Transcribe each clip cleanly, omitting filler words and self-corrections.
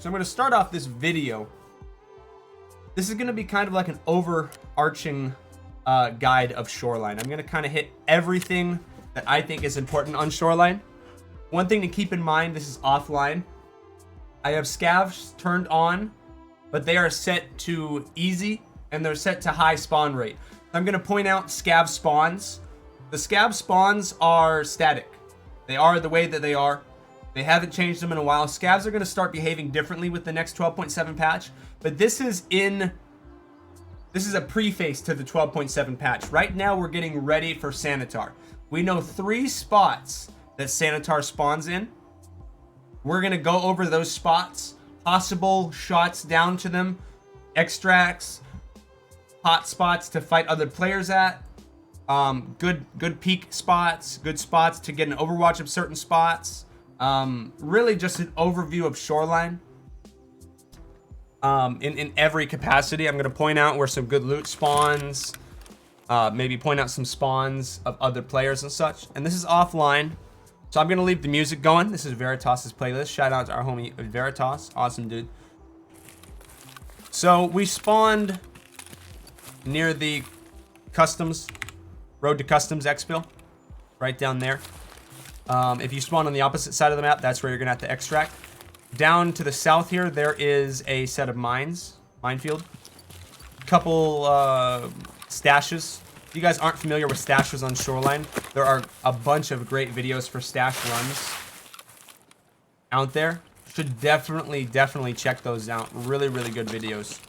So I'm going to start off this video. This is going to be kind of like an overarching guide of Shoreline. I'm going to kind of hit everything that I think is important on Shoreline. One thing to keep in mind, this is offline. I have scavs turned on, but they are set to easy and they're set to high spawn rate. I'm going to point out scav spawns. The scav spawns are static. They are the way that they are. They haven't changed them in a while. Scavs are going to start behaving differently with the next 12.7 patch, but this is a preface to the 12.7 patch. Right now we're getting ready for Sanitar. We know 3 spots that Sanitar spawns in. We're going to go over those spots, possible shots down to them, extracts, hot spots to fight other players at, good peak spots, good spots to get an overwatch of certain spots. Really just an overview of Shoreline in every capacity. I'm going to point out where some good loot spawns, maybe point out some spawns of other players and such. And this is offline, so I'm going to leave the music going. This is Veritas's playlist. Shout out to our homie Veritas. Awesome dude. So we spawned near the customs, road to customs exfil, right down there. If you spawn on the opposite side of the map, that's where you're gonna have to extract. Down to the south here, there is a set of minefield. Couple stashes. If you guys aren't familiar with stashes on Shoreline, there are a bunch of great videos for stash runs out there. Should definitely check those out. Really good videos.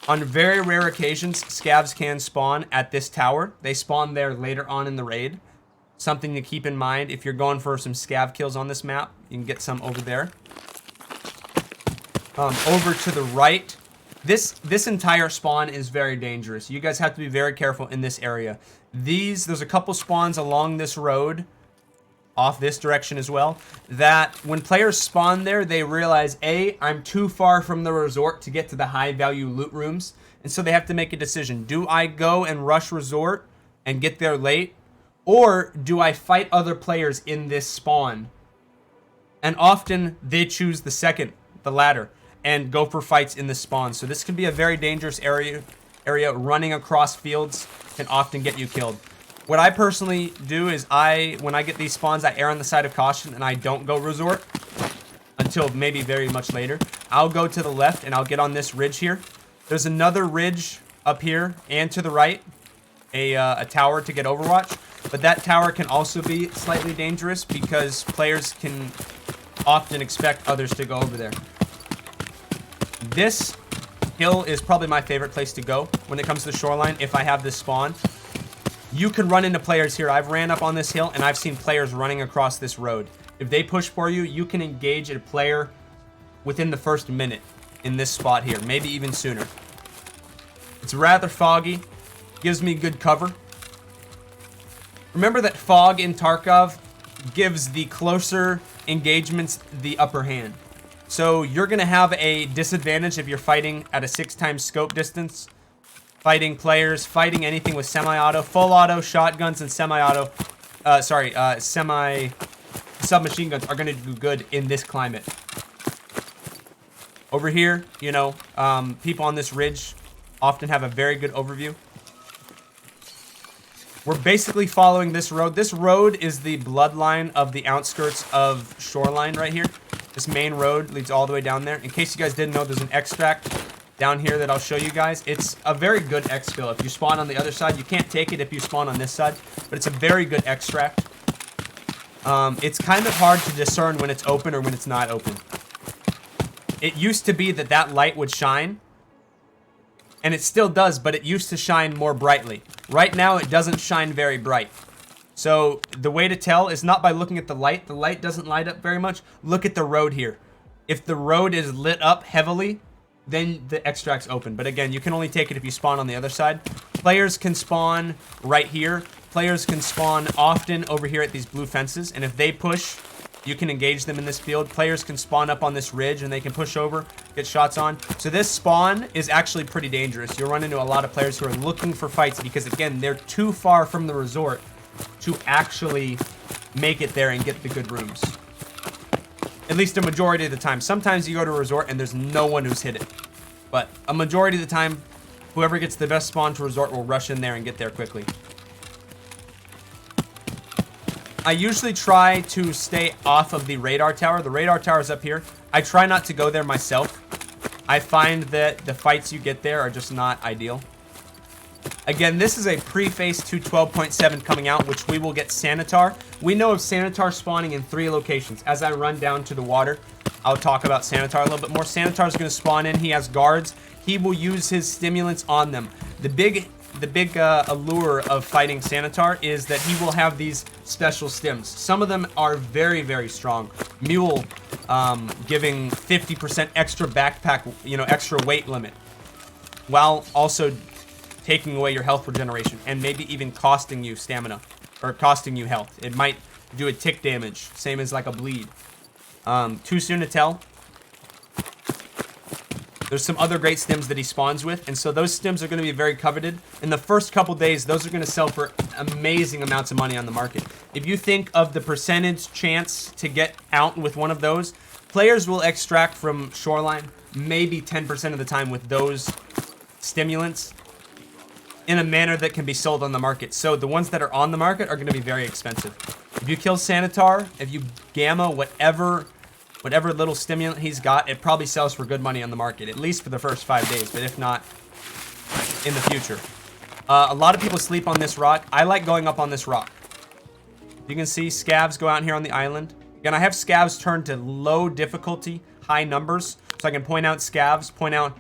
On very rare occasions, scavs can spawn at this tower. They spawn there later on in the raid. Something to keep in mind if you're going for some scav kills on this map. You can get some over there. Over to the right, this entire spawn is very dangerous. You guys have to be very careful in this area. There's a couple spawns along this road, off this direction as well, that when players spawn there, they realize, A, I'm too far from the resort to get to the high value loot rooms. And so they have to make a decision. Do I go and rush resort and get there late? Or do I fight other players in this spawn? And often they choose the latter, and go for fights in the spawn. So this can be a very dangerous area. Running across fields can often get you killed. What I personally do is when I get these spawns, I err on the side of caution and I don't go resort until maybe very much later. I'll go to the left and I'll get on this ridge here. There's another ridge up here and to the right, a tower to get overwatch. But that tower can also be slightly dangerous because players can often expect others to go over there. This hill is probably my favorite place to go when it comes to Shoreline if I have this spawn. You can run into players here. I've ran up on this hill and I've seen players running across this road. If they push for you, you can engage a player within the first minute in this spot here, maybe even sooner. It's rather foggy, gives me good cover. Remember that fog in Tarkov gives the closer engagements the upper hand. So you're going to have a disadvantage if you're fighting at a 6x scope distance. Fighting players, fighting anything with semi-auto, full auto, shotguns, and semi-auto. Submachine guns are going to do good in this climate. Over here, people on this ridge often have a very good overview. We're basically following this road. This road is the bloodline of the outskirts of Shoreline right here. This main road leads all the way down there. In case you guys didn't know, there's an extract down here that I'll show you guys. It's a very good exfil. If you spawn on the other side, you can't take it if you spawn on this side, but it's a very good extract. It's kind of hard to discern when it's open or when it's not open. It used to be that light would shine, and it still does, but it used to shine more brightly. Right now, it doesn't shine very bright. So the way to tell is not by looking at the light. The light doesn't light up very much. Look at the road here. If the road is lit up heavily, then the extract's open. But again, you can only take it if you spawn on the other side. Players can spawn right here. Players can spawn often over here at these blue fences. And if they push, you can engage them in this field. Players can spawn up on this ridge and they can push over, get shots on. So this spawn is actually pretty dangerous. You'll run into a lot of players who are looking for fights because, again, they're too far from the resort to actually make it there and get the good rooms. At least a majority of the time. Sometimes you go to a resort and there's no one who's hit it. But a majority of the time, whoever gets the best spawn to resort will rush in there and get there quickly. I usually try to stay off of the radar tower. The radar tower is up here. I try not to go there myself. I find that the fights you get there are just not ideal. Again, this is a pre-phase 2.12.7 coming out, which we will get Sanitar. We know of Sanitar spawning in 3 locations. As I run down to the water, I'll talk about Sanitar a little bit more. Sanitar is going to spawn in. He has guards. He will use his stimulants on them. The big allure of fighting Sanitar is that he will have these special stims. Some of them are very, very strong. Mule, giving 50% extra backpack, extra weight limit, while also taking away your health regeneration and maybe even costing you stamina or costing you health. It might do a tick damage, same as like a bleed. Too soon to tell. There's some other great stims that he spawns with, and so those stims are going to be very coveted. In the first couple days, those are going to sell for amazing amounts of money on the market. If you think of the percentage chance to get out with one of those, players will extract from Shoreline maybe 10% of the time with those stimulants in a manner that can be sold on the market. So the ones that are on the market are going to be very expensive. If you kill Sanitar, if you gamma whatever little stimulant he's got, it probably sells for good money on the market, at least for the first 5 days, but if not, in the future. A lot of people sleep on this rock. I like going up on this rock. You can see scavs go out here on the island. Again, I have scavs turned to low difficulty, high numbers, so I can point out scavs, point out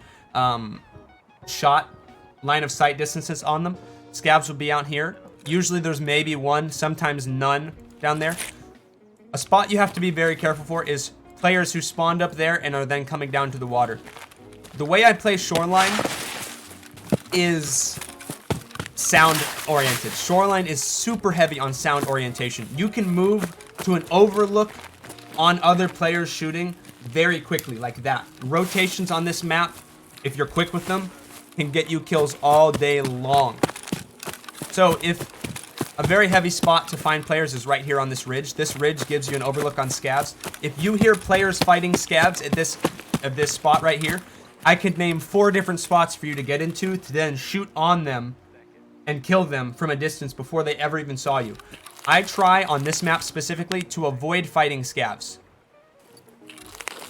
shot, line of sight distances on them. Scavs will be out here. Usually there's maybe one, sometimes none down there. A spot you have to be very careful for is players who spawned up there and are then coming down to the water. The way I play Shoreline is sound oriented. Shoreline is super heavy on sound orientation. You can move to an overlook on other players shooting very quickly, like that. Rotations on this map, if you're quick with them, can get you kills all day long. So if a very heavy spot to find players is right here on this ridge. This ridge gives you an overlook on scavs. If you hear players fighting scavs at this spot right here, I could name 4 different spots for you to get into to then shoot on them and kill them from a distance before they ever even saw you. I try on this map specifically to avoid fighting scavs.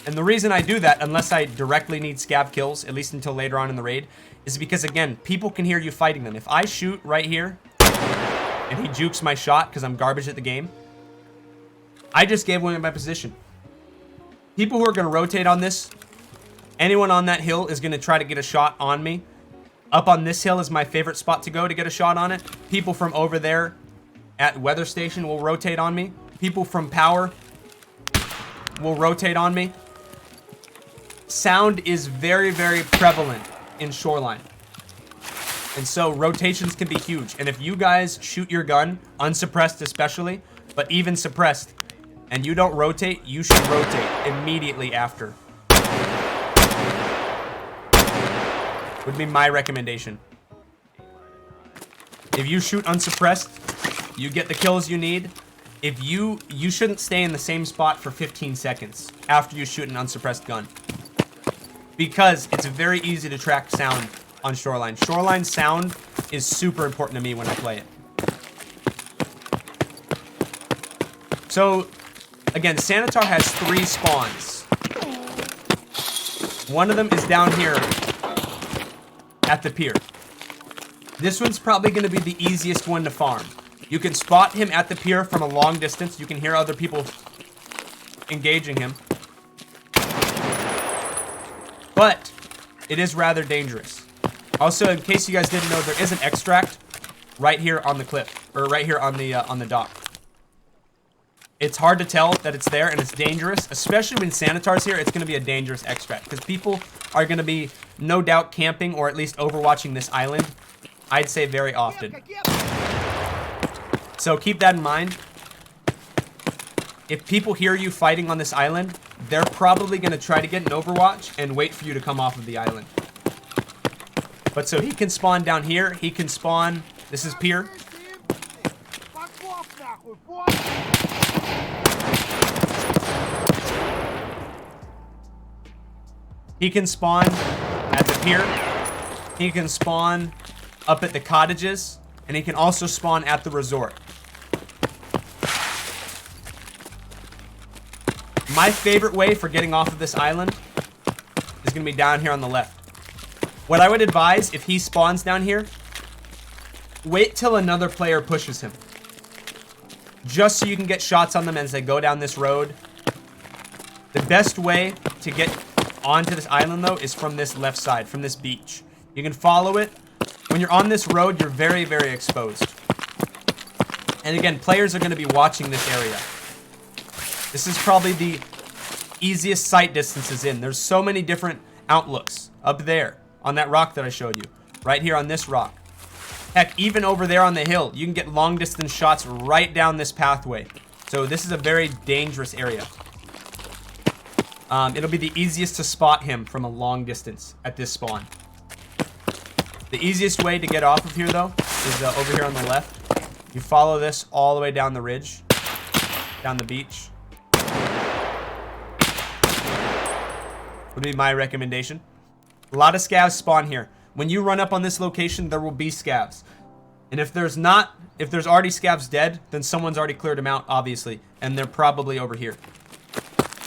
And the reason I do that, unless I directly need scav kills, at least until later on in the raid, is because, again, people can hear you fighting them. If I shoot right here and he jukes my shot because I'm garbage at the game, I just gave away my position. People who are going to rotate on this, anyone on that hill is going to try to get a shot on me. Up on this hill is my favorite spot to go to get a shot on it. People from over there at Weather Station will rotate on me. People from Power will rotate on me. Sound is very, very prevalent in Shoreline. And so rotations can be huge. And if you guys shoot your gun, unsuppressed especially, but even suppressed, and you don't rotate, you should rotate immediately after. Would be my recommendation. If you shoot unsuppressed, you get the kills you need. If you shouldn't stay in the same spot for 15 seconds after you shoot an unsuppressed gun, because it's very easy to track sound on Shoreline. Shoreline sound is super important to me when I play it. So, again, Sanitar has 3 spawns. One of them is down here at the pier. This one's probably going to be the easiest one to farm. You can spot him at the pier from a long distance. You can hear other people engaging him. But it is rather dangerous. Also, in case you guys didn't know, there is an extract right here on the cliff, or right here on the dock. It's hard to tell that it's there, and it's dangerous, especially when Sanitar's here. It's going to be a dangerous extract because people are going to be no doubt camping or at least overwatching this island, I'd say very often. So keep that in mind. If people hear you fighting on this island, they're probably going to try to get an overwatch and wait for you to come off of the island. But so he can spawn down here. He can spawn. This is pier. He can spawn at the pier. He can spawn up at the cottages. And he can also spawn at the resort. My favorite way for getting off of this island is going to be down here on the left. What I would advise, if he spawns down here, wait till another player pushes him. Just so you can get shots on them as they go down this road. The best way to get onto this island, though, is from this left side, from this beach. You can follow it. When you're on this road, you're very, very exposed. And again, players are going to be watching this area. This is probably the easiest sight distances in. There's so many different outlooks up there on that rock that I showed you. Right here on this rock. Heck, even over there on the hill, you can get long distance shots right down this pathway. So this is a very dangerous area. It'll be the easiest to spot him from a long distance at this spawn. The easiest way to get off of here, though, is over here on the left. You follow this all the way down the ridge, down the beach. Would be my recommendation. A lot of scavs spawn here. When you run up on this location, there will be scavs. And if there's already scavs dead, then someone's already cleared them out, obviously. And they're probably over here.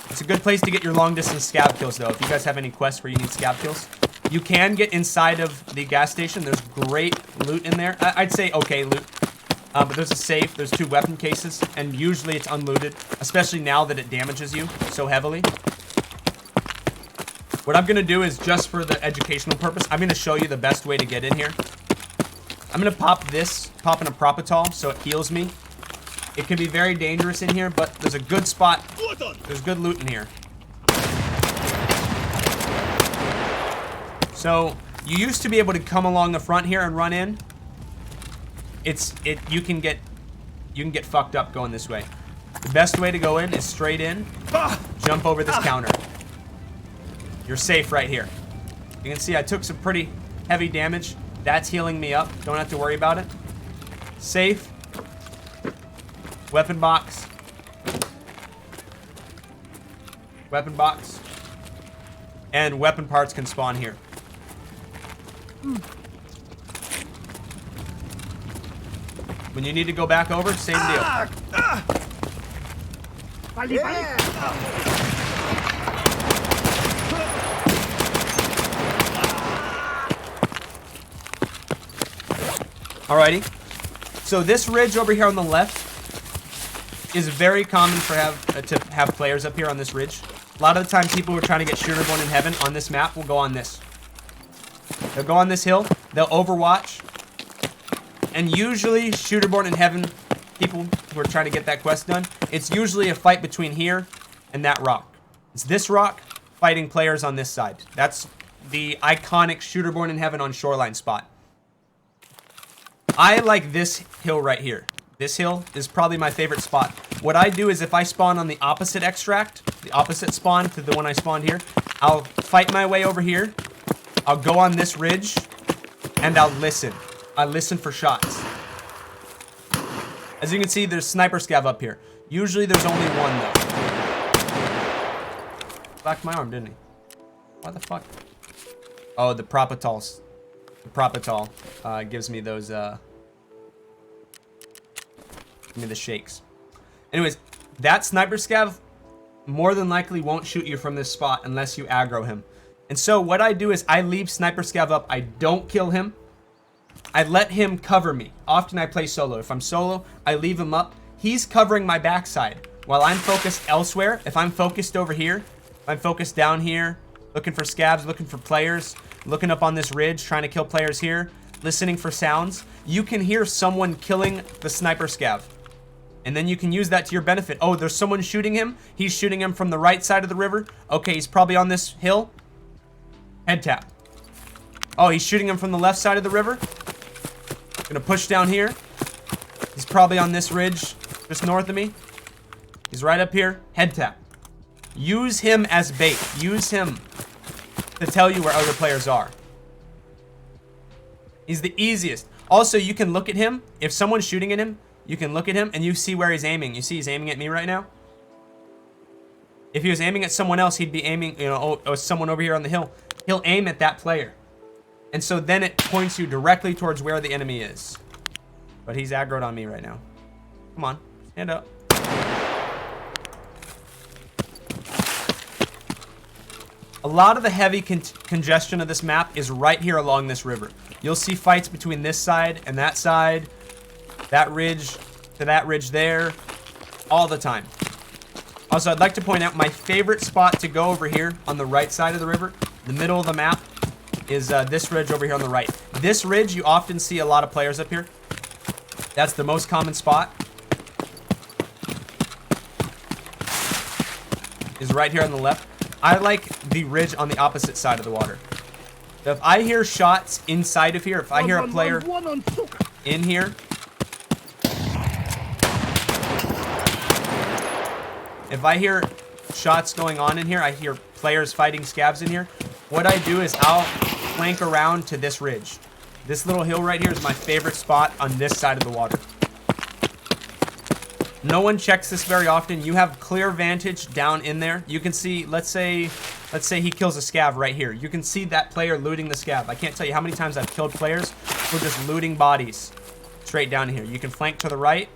It's a good place to get your long distance scav kills, though. If you guys have any quests where you need scav kills. You can get inside of the gas station. There's great loot in there. I'd say okay loot. But there's a safe. There's 2 weapon cases. And usually it's unlooted. Especially now that it damages you so heavily. What I'm going to do is, just for the educational purpose, I'm going to show you the best way to get in here. I'm going to pop in a propitol so it heals me. It can be very dangerous in here, but there's a good spot. There's good loot in here. So, you used to be able to come along the front here and run in. You can get fucked up going this way. The best way to go in is straight in, jump over this counter. You're safe right here. You can see I took some pretty heavy damage. That's healing me up. Don't have to worry about it. Safe. Weapon box. Weapon box. And weapon parts can spawn here. When you need to go back over, same deal. Alrighty. So this ridge over here on the left is very common for to have players up here on this ridge. A lot of the time, people who are trying to get Shooterborn in Heaven on this map will go on this. They'll go on this hill. They'll overwatch. And usually, Shooterborn in Heaven, people who are trying to get that quest done, it's usually a fight between here and that rock. It's this rock fighting players on this side. That's the iconic Shooterborn in Heaven on Shoreline spot. I like this hill right here. This hill is probably my favorite spot. What I do is, if I spawn on the opposite extract, the opposite spawn to the one I spawned here, I'll fight my way over here. I'll go on this ridge, and I'll listen. I listen for shots. As you can see, there's sniper scav up here. Usually there's only one, though. Blacked my arm, didn't he? Why the fuck? Oh, the propitols. The propitol gives me those, give me the shakes. Anyways, that sniper scav more than likely won't shoot you from this spot unless you aggro him. And so what I do is I leave sniper scav up. I don't kill him. I let him cover me. Often I play solo. If I'm solo, I leave him up. He's covering my backside while I'm focused elsewhere. If I'm focused over here, if I'm focused down here, looking for scavs, looking for players, looking up on this ridge, trying to kill players here, listening for sounds, you can hear someone killing the sniper scav. And then you can use that to your benefit. Oh, there's someone shooting him. He's shooting him from the right side of the river. Okay, he's probably on this hill. Head tap. Oh, he's shooting him from the left side of the river. Gonna push down here. He's probably on this ridge just north of me. He's right up here. Head tap. Use him as bait. Use him to tell you where other players are. He's the easiest. Also, you can look at him. If someone's shooting at him, you can look at him and you see where he's aiming. You see he's aiming at me right now? If he was aiming at someone else, he'd be aiming, you know, oh, someone over here on the hill. He'll aim at that player. And so then it points you directly towards where the enemy is. But he's aggroed on me right now. Come on, stand up. A lot of the heavy congestion of this map is right here along this river. You'll see fights between this side and that side, that ridge to that ridge there, all the time. Also, I'd like to point out my favorite spot to go over here on the right side of the river, the middle of the map, is this ridge over here on the right. This ridge, you often see a lot of players up here. That's the most common spot. Is right here on the left. I like the ridge on the opposite side of the water. So if I hear shots inside of here, if I hear a player in here, if I hear shots going on in here, I hear players fighting scavs in here, what I do is I'll flank around to this ridge. This little hill right here is my favorite spot on this side of the water. No one checks this very often. You have clear vantage down in there. You can see, let's say he kills a scav right here. You can see that player looting the scav. I can't tell you how many times I've killed players who are just looting bodies straight down here. You can flank to the right,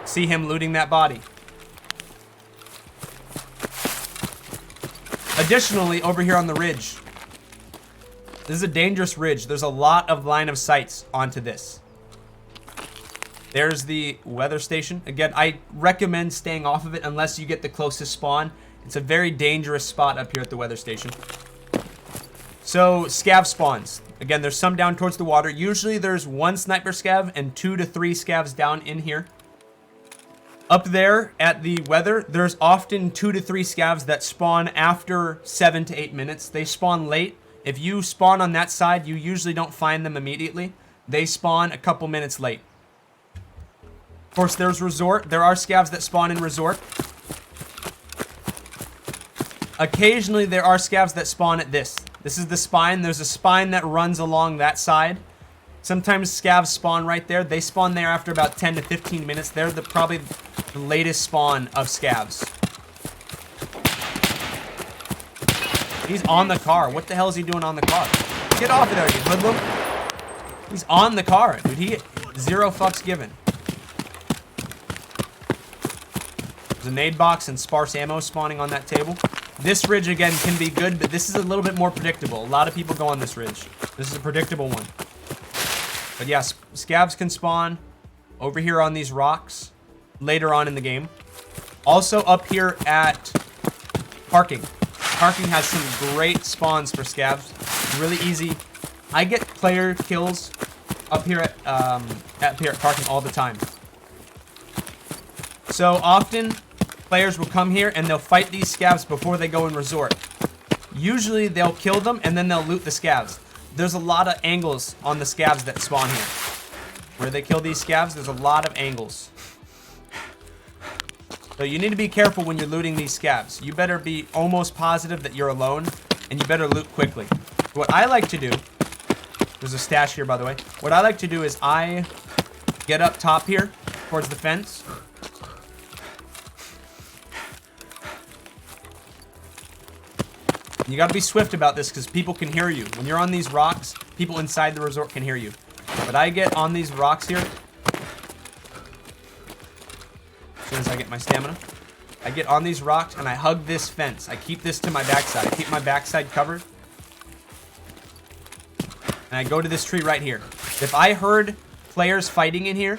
see him looting that body. Additionally, over here on the ridge, this is a dangerous ridge. There's a lot of line of sights onto this. There's the weather station. Again, I recommend staying off of it unless you get the closest spawn. It's a very dangerous spot up here at the weather station. So, scav spawns. Again, there's some down towards the water. Usually there's one sniper scav and 2 to 3 scavs down in here. Up there at the weather, there's often 2 to 3 scavs that spawn after 7 to 8 minutes. They spawn late. If you spawn on that side, you usually don't find them immediately. They spawn a couple minutes late. Of course, there's resort. There are scavs that spawn in resort. Occasionally, there are scavs that spawn at this. This is the spine. There's a spine that runs along that side. Sometimes scavs spawn right there. They spawn there after about 10 to 15 minutes. They're probably the latest spawn of scavs. He's on the car. What the hell is he doing on the car? Get off of there, you hoodlum. He's on the car, dude. He 0 fucks given. There's a nade box and sparse ammo spawning on that table. This ridge, again, can be good, but this is a little bit more predictable. A lot of people go on this ridge. This is a predictable one. But yes, scavs can spawn over here on these rocks later on in the game. Also up here at parking. Parking has some great spawns for scavs. Really easy. I get player kills up here at parking all the time. So often, players will come here and they'll fight these scavs before they go in resort. Usually they'll kill them and then they'll loot the scavs. There's a lot of angles on the scavs that spawn here. Where they kill these scavs, there's a lot of angles. So you need to be careful when you're looting these scavs. You better be almost positive that you're alone, and you better loot quickly. What I like to do, there's a stash here by the way. What I like to do is I get up top here towards the fence. You gotta be swift about this because people can hear you. When you're on these rocks, people inside the resort can hear you. But I get on these rocks here. As soon as I get my stamina. I get on these rocks and I hug this fence. I keep this to my backside. I keep my backside covered. And I go to this tree right here. If I heard players fighting in here,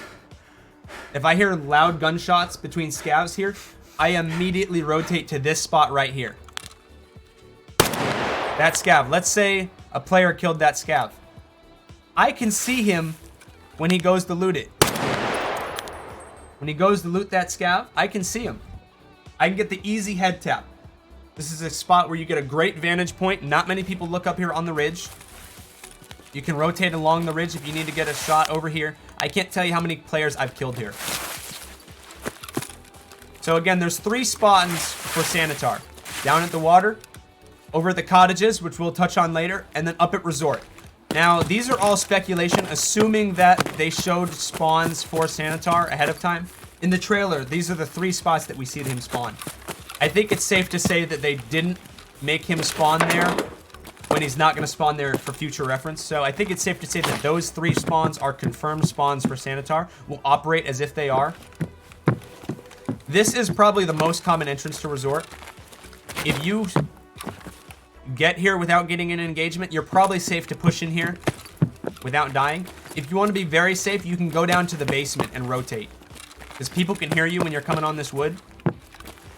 if I hear loud gunshots between scavs here, I immediately rotate to this spot right here. That scav. Let's say a player killed that scav. I can see him when he goes to loot it. When he goes to loot that scav, I can see him. I can get the easy head tap. This is a spot where you get a great vantage point. Not many people look up here on the ridge. You can rotate along the ridge if you need to get a shot over here. I can't tell you how many players I've killed here. So again, there's 3 spawns for Sanitar. Down at the water, over at the cottages, which we'll touch on later, and then up at resort. Now, these are all speculation, assuming that they showed spawns for Sanitar ahead of time. In the trailer, these are the 3 spots that we see him spawn. I think it's safe to say that they didn't make him spawn there when he's not going to spawn there for future reference. So I think it's safe to say that those 3 spawns are confirmed spawns for Sanitar. Will operate as if they are. This is probably the most common entrance to Resort. If you get here without getting an engagement, you're probably safe to push in here without dying. If you want to be very safe, you can go down to the basement and rotate, because people can hear you when you're coming on this wood.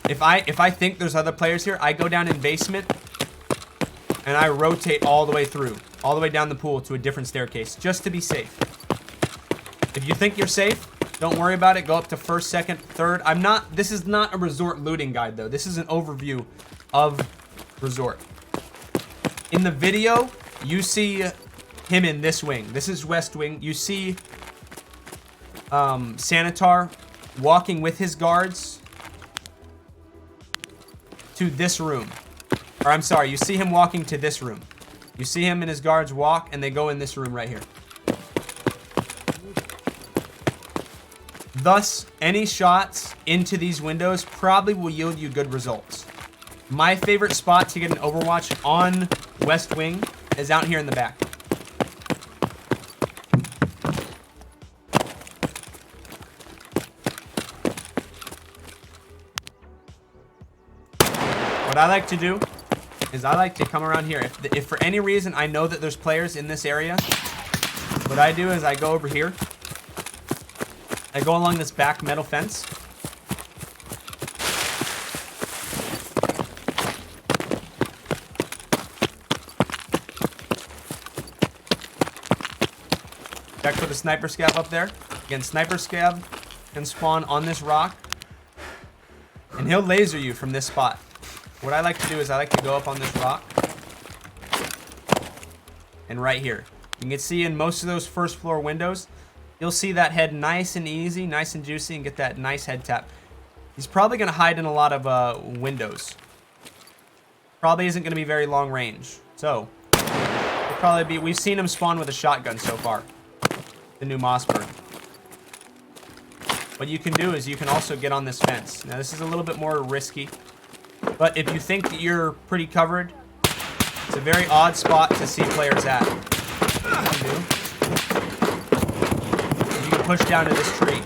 If I think there's other players here, I go down in basement and I rotate all the way through, all the way down the pool to a different staircase, just to be safe. If you think you're safe, don't worry about it. Go up to 1st, 2nd, 3rd. This is not a Resort looting guide though. This is an overview of Resort. In the video, you see him in this wing. This is West Wing. You see Sanitar walking with his guards to this room. Or I'm sorry, you see him walking to this room. You see him and his guards walk, and they go in this room right here. Thus, any shots into these windows probably will yield you good results. My favorite spot to get an Overwatch on West Wing is out here in the back. What I like to do is I like to come around here. If for any reason I know that there's players in this area, what I do is I go over here. I go along this back metal fence. Check for the sniper scav up there. Again, sniper scav can spawn on this rock, and he'll laser you from this spot. What I like to do is I like to go up on this rock and right here. You can see in most of those 1st floor windows, you'll see that head nice and easy, nice and juicy, and get that nice head tap. He's probably going to hide in a lot of windows. Probably isn't going to be very long range. So, it'll probably be, we've seen him spawn with a shotgun so far. The new Mossberg. What you can do is you can also get on this fence. Now this is a little bit more risky, but if you think that you're pretty covered, it's a very odd spot to see players at. You can push down to this tree.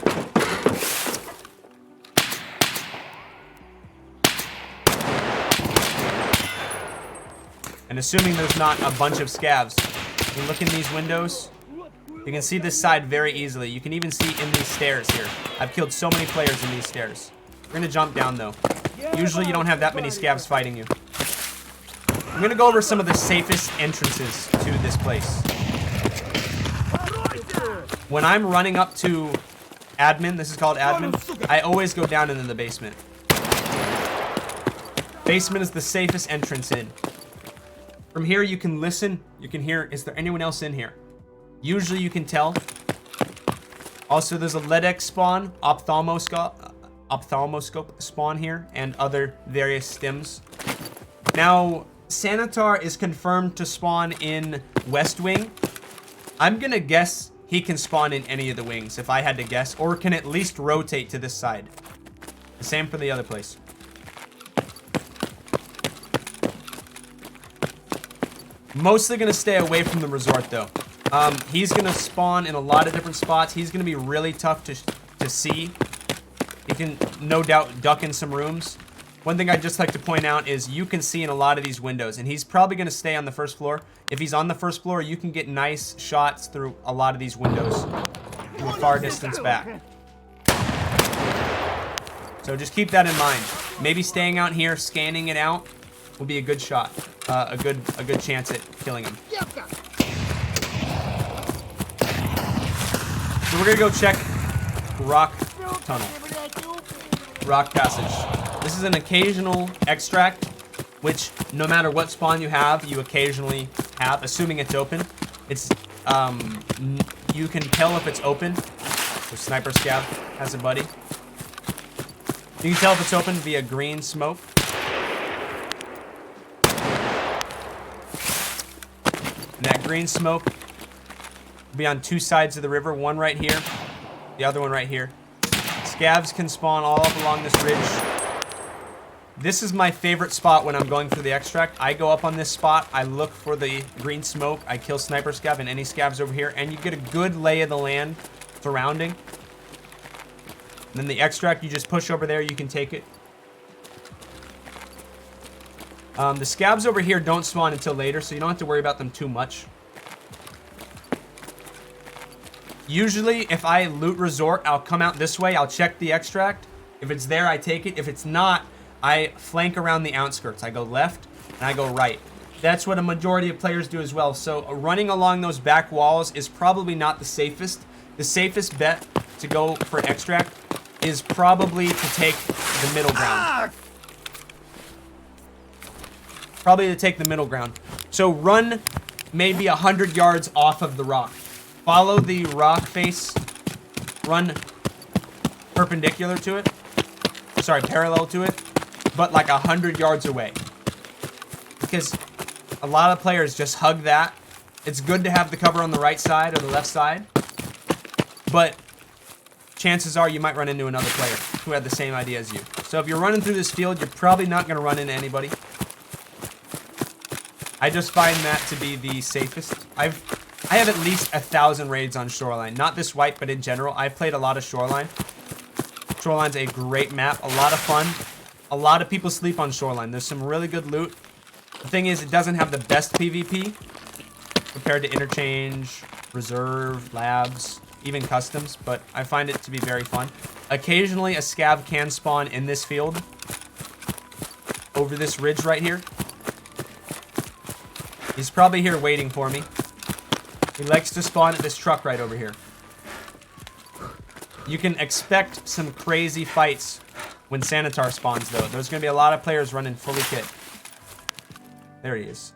And assuming there's not a bunch of scavs, you look in these windows, you can see this side very easily. You can even see in these stairs here. I've killed so many players in these stairs. We're gonna jump down though. Usually you don't have that many scavs fighting you. I'm gonna go over some of the safest entrances to this place. When I'm running up to admin, this is called admin, I always go down into the basement. Basement is the safest entrance in. From here you can listen, you can hear, is there anyone else in here? Usually you can tell. Also, there's a LEDX spawn, ophthalmoscope spawn here, and other various stims. Now, Sanitar is confirmed to spawn in West Wing. I'm gonna guess he can spawn in any of the wings, if I had to guess, or can at least rotate to this side. The same for the other place. Mostly gonna stay away from the resort though. He's gonna spawn in a lot of different spots. He's gonna be really tough to see. He can no doubt duck in some rooms. One thing I'd just like to point out is you can see in a lot of these windows, and he's probably gonna stay on the 1st floor. If he's on the 1st floor, you can get nice shots through a lot of these windows from a far distance back. So just keep that in mind. Maybe staying out here, scanning it out, will be a good shot. A good chance at killing him. So we're gonna go check rock tunnel, rock passage. This is an occasional extract, which no matter what spawn you have, you occasionally have, assuming it's open. It's you can tell if it's open. So Sniper Scav has a buddy. You can tell if it's open via green smoke. And that green smoke will be on 2 sides of the river, one right here, the other one right here. Scavs can spawn all up along this ridge This is my favorite spot when I'm going through the extract. I go up on this spot. I look for the green smoke. I kill sniper scav and any scavs over here. And you get a good lay of the land surrounding. And then the extract, you just push over there. You can take it. The scavs over here don't spawn until later, so you don't have to worry about them too much. Usually, if I loot resort, I'll come out this way. I'll check the extract. If it's there, I take it. If it's not, I flank around the outskirts. I go left and I go right. That's what a majority of players do as well. So running along those back walls is probably not the safest. The safest bet to go for extract is probably to take the middle ground. Probably to take the middle ground. So run maybe 100 yards off of the rock. Follow the rock face. Run perpendicular to it. Sorry, parallel to it. But like 100 yards away. Because a lot of players just hug that. It's good to have the cover on the right side or the left side. But chances are you might run into another player who had the same idea as you. So if you're running through this field, you're probably not going to run into anybody. I just find that to be the safest. I have at least 1,000 raids on Shoreline. Not this wipe, but in general. I've played a lot of Shoreline. Shoreline's a great map. A lot of fun. A lot of people sleep on Shoreline. There's some really good loot. The thing is, it doesn't have the best PvP compared to Interchange, Reserve, Labs, even Customs. But I find it to be very fun. Occasionally, a scav can spawn in this field. Over this ridge right here. He's probably here waiting for me. He likes to spawn at this truck right over here. You can expect some crazy fights when Sanitar spawns, though. There's going to be a lot of players running fully kit. There he is.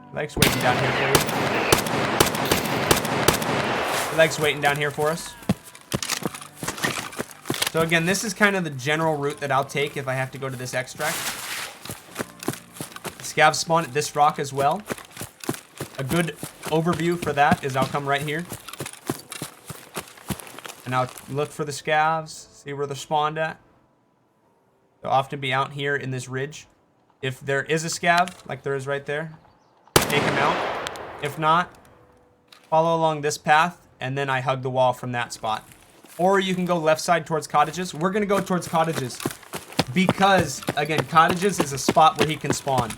He likes waiting down here for you. He likes waiting down here for us. So again, this is kind of the general route that I'll take if I have to go to this extract. Scavs spawn at this rock as well. A good overview for that is I'll come right here. And I'll look for the scavs, see where they're spawned at. They'll often be out here in this ridge. If there is a scav, like there is right there, take him out. If not, follow along this path, and then I hug the wall from that spot. Or you can go left side towards cottages. We're going to go towards cottages because, again, cottages is a spot where he can spawn.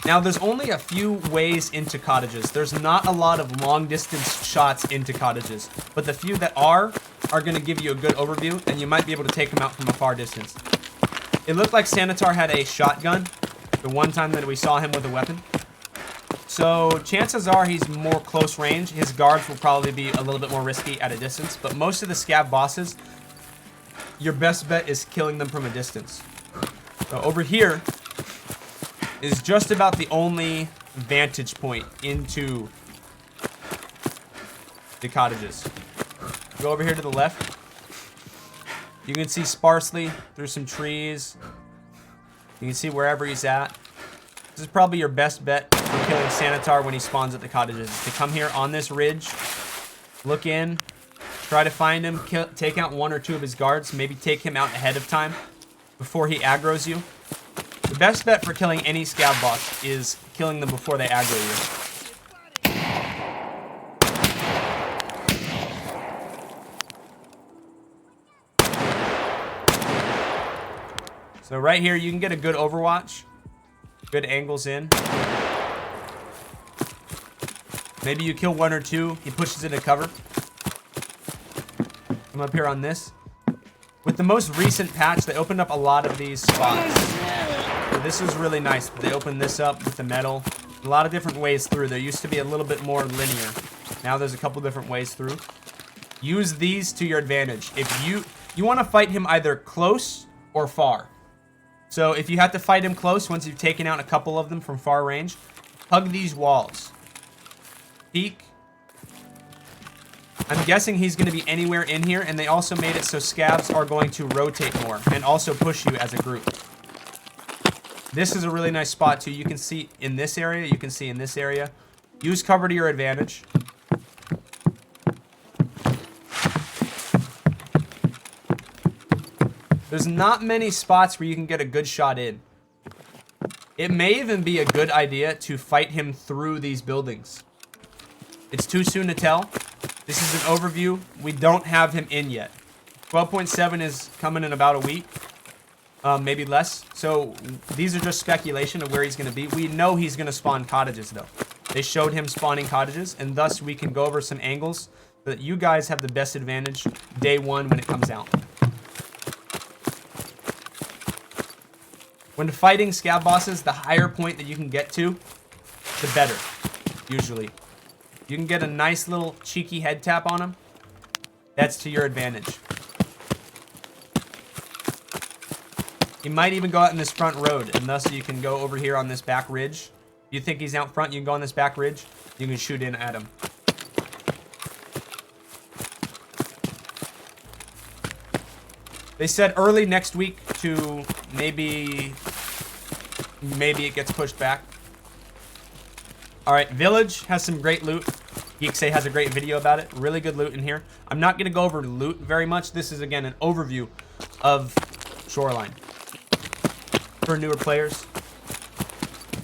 Now, there's only a few ways into cottages. There's not a lot of long-distance shots into cottages. But the few that are going to give you a good overview, and you might be able to take them out from a far distance. It looked like Sanitar had a shotgun the one time that we saw him with a weapon. So chances are he's more close range. His guards will probably be a little bit more risky at a distance. But most of the scav bosses, your best bet is killing them from a distance. So over here is just about the only vantage point into the cottages. Go over here to the left. You can see sparsely through some trees. You can see wherever he's at. This is probably your best bet for killing Sanitar when he spawns at the cottages. To come here on this ridge, look in, try to find him, take out one or two of his guards, maybe take him out ahead of time before he aggroes you. The best bet for killing any scav boss is killing them before they aggro you. So right here, you can get a good overwatch. Good angles in. Maybe you kill one or two. He pushes into cover. Come up here on this. With the most recent patch, they opened up a lot of these spots. So this is really nice. They opened this up with the metal. A lot of different ways through. There used to be a little bit more linear. Now there's a couple different ways through. Use these to your advantage. If you want to fight him either close or far. So if you have to fight him close, once you've taken out a couple of them from far range, hug these walls. Peek. I'm guessing he's going to be anywhere in here, and they also made it so scavs are going to rotate more and also push you as a group. This is a really nice spot too. You can see in this area, you can see in this area. Use cover to your advantage. There's not many spots where you can get a good shot in. It may even be a good idea to fight him through these buildings. It's too soon to tell. This is an overview. We don't have him in yet. 12.7 is coming in about a week. Maybe less. So these are just speculation of where he's going to be. We know he's going to spawn cottages, though. They showed him spawning cottages, and thus we can go over some angles so that you guys have the best advantage day one when it comes out. When fighting scav bosses, the higher point that you can get to, the better, usually. You can get a nice little cheeky head tap on him. That's to your advantage. You might even go out in this front road, and thus you can go over here on this back ridge. If you think he's out front, you can go on this back ridge. You can shoot in at him. They said early next week to maybe it gets pushed back. All right, Village has some great loot. Geeksay has a great video about it. Really good loot in here. I'm not going to go over loot very much. This is, again, an overview of Shoreline for newer players.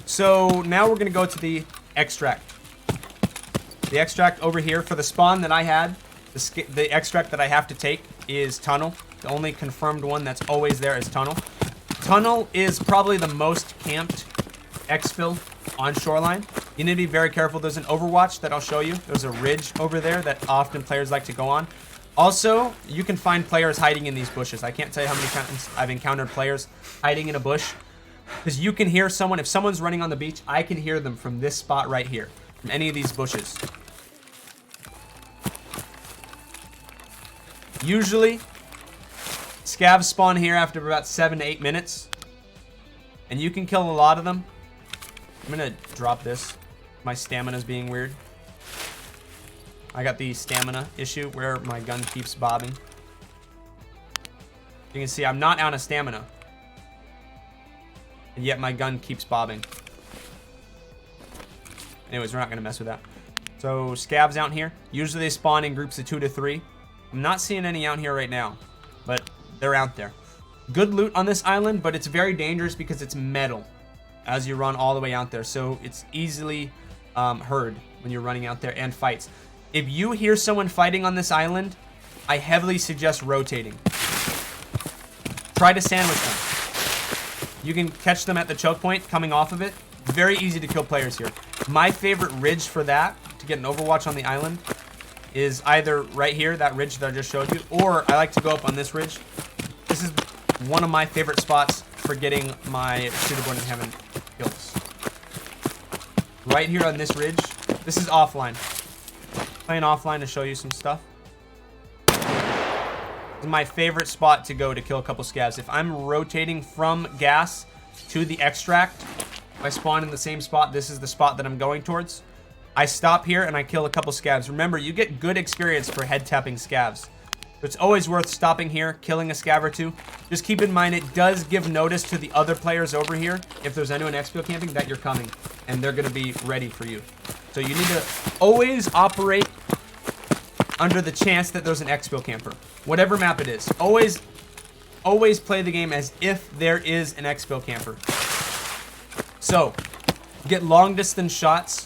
So now we're going to go to the extract. The extract over here for the spawn that I had, the extract that I have to take is Tunnel. The only confirmed one that's always there is Tunnel. Tunnel is probably the most camped exfil on Shoreline. You need to be very careful. There's an Overwatch that I'll show you. There's a ridge over there that often players like to go on. Also, you can find players hiding in these bushes. I can't tell you how many times I've encountered players hiding in a bush. Because you can hear someone, if someone's running on the beach, I can hear them from this spot right here. From any of these bushes. Usually, scavs spawn here after about 7 to 8 minutes. And you can kill a lot of them. I'm going to drop this. My stamina's being weird. I got the stamina issue where my gun keeps bobbing. You can see I'm not out of stamina. And yet my gun keeps bobbing. Anyways, we're not going to mess with that. So, scavs out here. Usually they spawn in groups of 2 to 3. I'm not seeing any out here right now. But they're out there. Good loot on this island, but it's very dangerous because it's metal as you run all the way out there. So it's easily heard when you're running out there and fights. If you hear someone fighting on this island, I heavily suggest rotating. Try to sandwich them. You can catch them at the choke point coming off of it. Very easy to kill players here. My favorite ridge for that, to get an Overwatch on the island, is either right here, that ridge that I just showed you, or I like to go up on this ridge. This is one of my favorite spots for getting my Shooterborn in Heaven kills. Right here on this ridge. This is offline. Playing offline to show you some stuff. This is my favorite spot to go to kill a couple scavs. If I'm rotating from gas to the extract, if I spawn in the same spot, this is the spot that I'm going towards. I stop here and I kill a couple scavs. Remember, you get good experience for head tapping scavs. It's always worth stopping here, killing a scav or two. Just keep in mind, it does give notice to the other players over here, if there's anyone expo camping, that you're coming. And they're going to be ready for you. So you need to always operate under the chance that there's an expo camper. Whatever map it is. Always play the game as if there is an expo camper. So, get long distance shots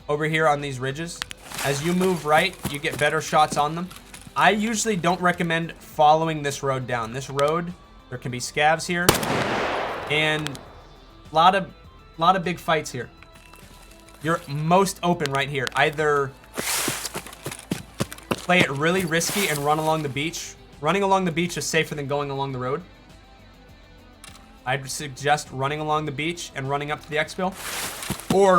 over here on these ridges. As you move right, you get better shots on them. I usually don't recommend following this road down. This road, there can be scavs here, and a lot of big fights here. You're most open right here. Either play it really risky and run along the beach. Running along the beach is safer than going along the road. I'd suggest running along the beach and running up to the exfil, or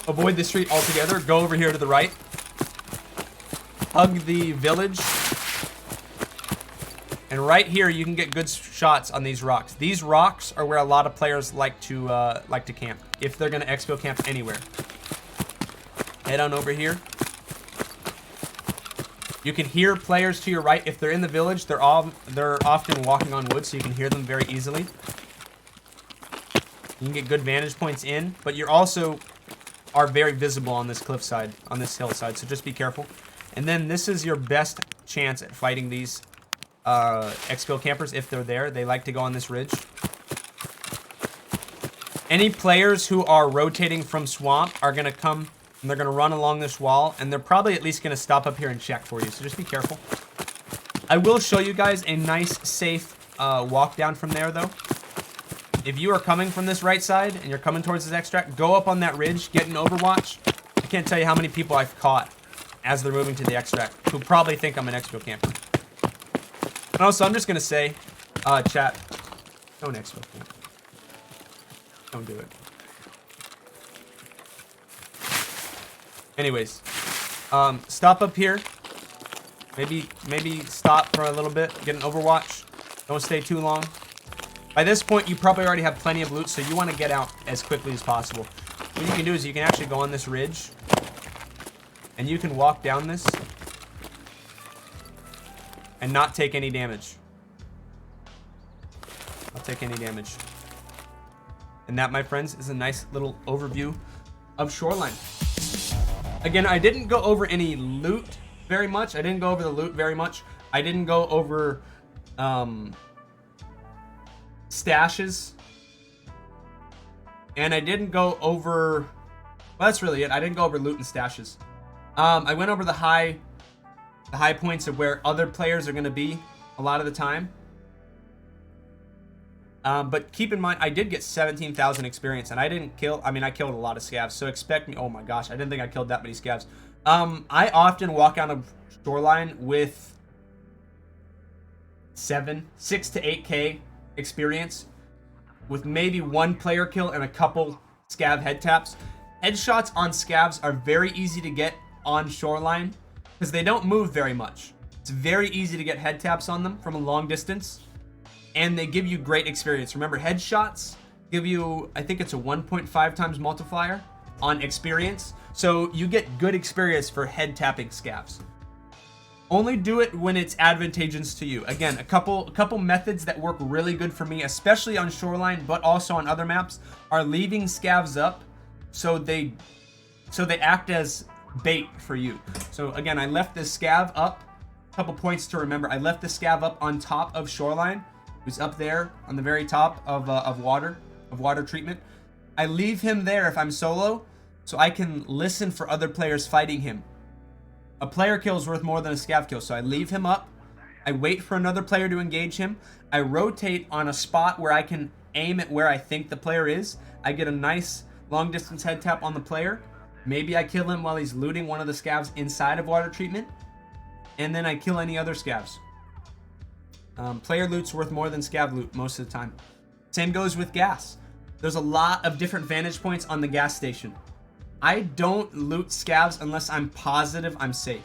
avoid the street altogether. Go over here to the right. Hug the village. And right here, you can get good shots on these rocks. These rocks are where a lot of players like to camp, if they're going to expo camp anywhere. Head on over here. You can hear players to your right. If they're in the village, they're often walking on wood, so you can hear them very easily. You can get good vantage points in, but you're also are very visible on this cliffside, on this hillside, so just be careful. And then this is your best chance at fighting these exfil campers, if they're there, they like to go on this ridge. Any players who are rotating from swamp are going to come and they're going to run along this wall, and they're probably at least going to stop up here and check for you, so just be careful. I will show you guys a nice, safe walk down from there, though. If you are coming from this right side and you're coming towards this extract, go up on that ridge, get an overwatch. I can't tell you how many people I've caught as they're moving to the extract who probably think I'm an exfil camper. And also, I'm just going to say, chat, don't exfil camp. Don't do it. Anyways, stop up here. Maybe stop for a little bit. Get an overwatch. Don't stay too long. By this point, you probably already have plenty of loot, so you want to get out as quickly as possible. What you can do is you can actually go on this ridge, and you can walk down this and not take any damage. Not take any damage. And that, my friends, is a nice little overview of Shoreline. Again, I didn't go over any loot very much. I didn't go over the loot very much. I didn't go over stashes. And I didn't go over... Well, that's really it. I didn't go over loot and stashes. I went over the high points of where other players are going to be a lot of the time. But keep in mind, I did get 17,000 experience, and I didn't kill... I mean, I killed a lot of scavs, so expect me... Oh my gosh, I didn't think I killed that many scavs. I often walk out of Shoreline with 6 to 8k experience, with maybe 1 player kill and a couple scav head taps. Headshots on scavs are very easy to get on Shoreline, because they don't move very much. It's very easy to get head taps on them from a long distance. And they give you great experience. Remember, headshots give you, I think it's a 1.5 times multiplier on experience. So you get good experience for head tapping scavs. Only do it when it's advantageous to you. Again, a couple methods that work really good for me, especially on Shoreline, but also on other maps, are leaving scavs up so they act as bait for you. So again, I left this scav up. A couple points to remember. I left the scav up on top of Shoreline. Who's up there on the very top of water treatment. I leave him there if I'm solo, so I can listen for other players fighting him. A player kill is worth more than a scav kill, so I leave him up. I wait for another player to engage him. I rotate on a spot where I can aim at where I think the player is. I get a nice long distance head tap on the player. Maybe I kill him while he's looting one of the scavs inside of water treatment, and then I kill any other scavs. Player loot's worth more than scav loot most of the time. Same goes with gas. There's a lot of different vantage points on the gas station. I don't loot scavs unless I'm positive I'm safe.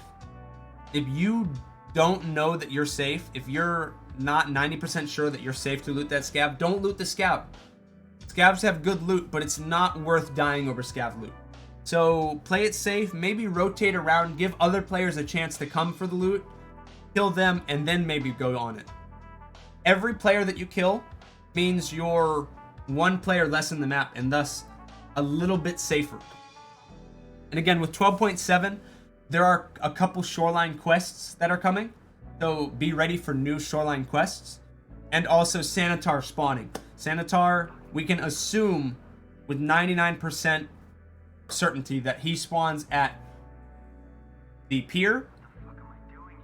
If you don't know that you're safe, if you're not 90% sure that you're safe to loot that scav, don't loot the scav. Scavs have good loot, but it's not worth dying over scav loot. So play it safe, maybe rotate around, give other players a chance to come for the loot, kill them, and then maybe go on it. Every player that you kill means you're 1 player less in the map, and thus a little bit safer. And again, with 12.7, there are a couple Shoreline quests that are coming, so be ready for new Shoreline quests. And also Sanitar spawning. Sanitar, we can assume with 99% certainty that he spawns at the pier,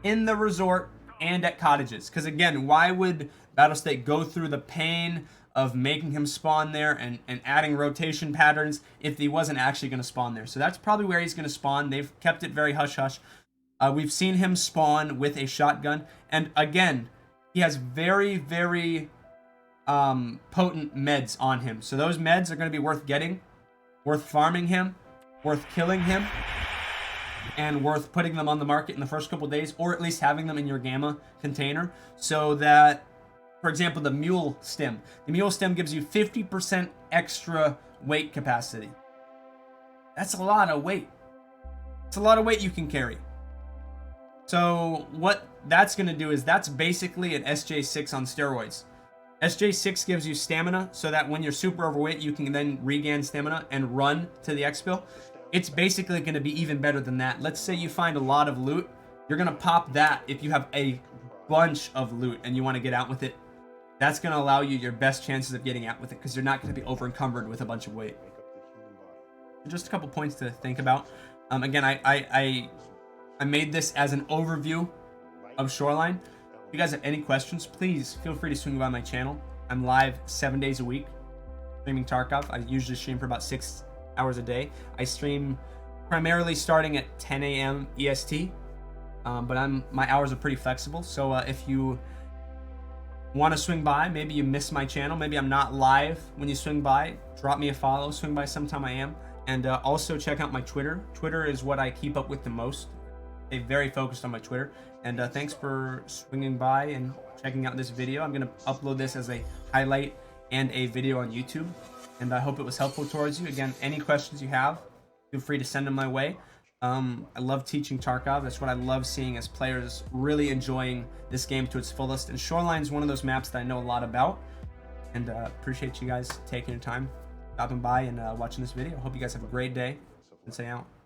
in the resort, and at cottages. Because again, why would Battlestate go through the pain of making him spawn there and adding rotation patterns if he wasn't actually going to spawn there? So that's probably where he's going to spawn. They've kept it very hush-hush. We've seen him spawn with a shotgun. And again, he has very, very potent meds on him. So those meds are going to be worth getting, worth farming him, worth killing him, and worth putting them on the market in the first couple days, or at least having them in your gamma container, so that, for example, the mule stem. The mule stem gives you 50% extra weight capacity. That's a lot of weight. It's a lot of weight you can carry. So what that's going to do is that's basically an SJ6 on steroids. SJ6 gives you stamina so that when you're super overweight, you can then regain stamina and run to the exfil. It's basically going to be even better than that. Let's say you find a lot of loot. You're going to pop that if you have a bunch of loot and you want to get out with it, that's going to allow you your best chances of getting out with it, because you're not going to be over encumbered with a bunch of weight. Just a couple points to think about. Again, I made this as an overview of Shoreline. If you guys have any questions, please feel free to swing by my channel. I'm live 7 days a week streaming Tarkov. I usually stream for about 6 hours a day. I stream primarily starting at 10 a.m. EST, but my hours are pretty flexible. So if you want to swing by, maybe you miss my channel, maybe I'm not live when you swing by, drop me a follow, swing by sometime I am. And also check out my Twitter. Twitter is what I keep up with the most. I'm very focused on my Twitter. And thanks for swinging by and checking out this video. I'm gonna upload this as a highlight and a video on YouTube. And I hope it was helpful towards you. Again, any questions you have, feel free to send them my way. I love teaching Tarkov. That's what I love seeing, as players really enjoying this game to its fullest. And Shoreline is one of those maps that I know a lot about. And appreciate you guys taking your time, stopping by and watching this video. Hope you guys have a great day, and stay out.